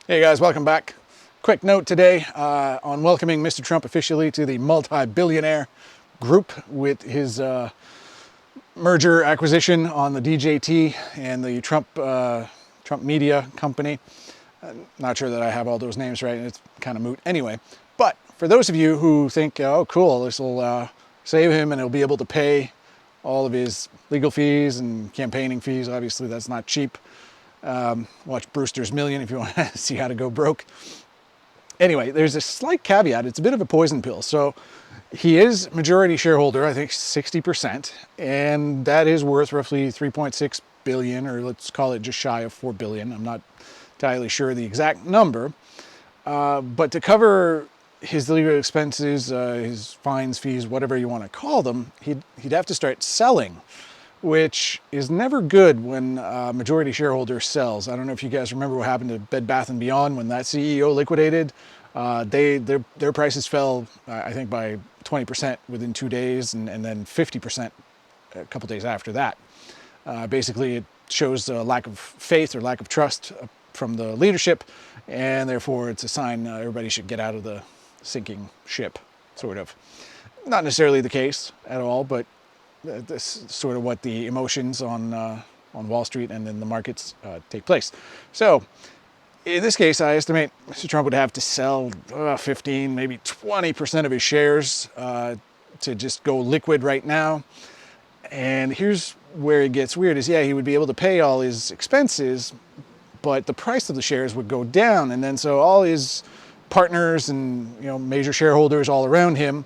Hey guys, welcome back. Quick note today on welcoming Mr. Trump officially to the multi-billionaire group with his merger acquisition on the DJT and the Trump media company. Not sure that I have all those names right, and it's kind of moot anyway. But for those of you who think, oh cool, this will save him and he'll be able to pay all of his legal fees and campaigning fees, obviously that's not cheap. Watch Brewster's Million if you want to see how to go broke. Anyway, there's a slight caveat. It's a bit of a poison pill. So he is majority shareholder, I think 60%, and that is worth roughly 3.6 billion, or let's call it just shy of 4 billion. I'm not entirely sure the exact number. But to cover his legal expenses, his fines, fees, whatever you want to call them, he'd have to start selling, which is never good when a majority shareholder sells. I don't know if you guys remember what happened to Bed Bath & Beyond when that CEO liquidated. Their prices fell, I think, by 20% within 2 days, and then 50% a couple days after that. Basically, it shows a lack of faith or lack of trust from the leadership, and therefore it's a sign everybody should get out of the sinking ship, sort of. Not necessarily the case at all, but this is sort of what the emotions on Wall Street and in the markets take place. So in this case, I estimate Mr. Trump would have to sell 15, maybe 20% of his shares to just go liquid right now. And here's where it gets weird is, yeah, he would be able to pay all his expenses, but the price of the shares would go down. And then so all his partners and major shareholders all around him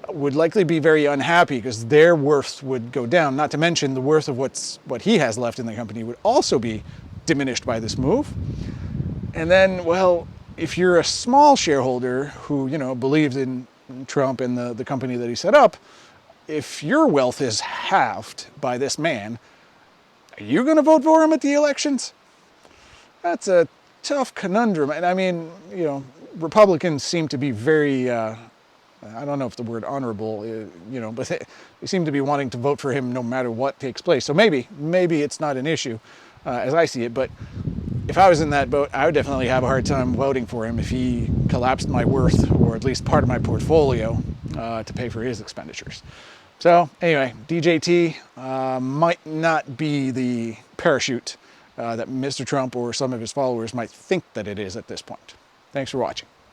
would likely be very unhappy because their worth would go down. Not to mention the worth of what he has left in the company would also be diminished by this move. And then, well, if you're a small shareholder who believed in Trump and the company that he set up, if your wealth is halved by this man, are you going to vote for him at the elections? That's a tough conundrum. And I mean, Republicans seem to be very I don't know if the word honorable, but they seem to be wanting to vote for him no matter what takes place. So maybe it's not an issue as I see it. But if I was in that boat, I would definitely have a hard time voting for him if he collapsed my worth, or at least part of my portfolio, to pay for his expenditures. So anyway, DJT might not be the parachute that Mr. Trump or some of his followers might think that it is at this point. Thanks for watching.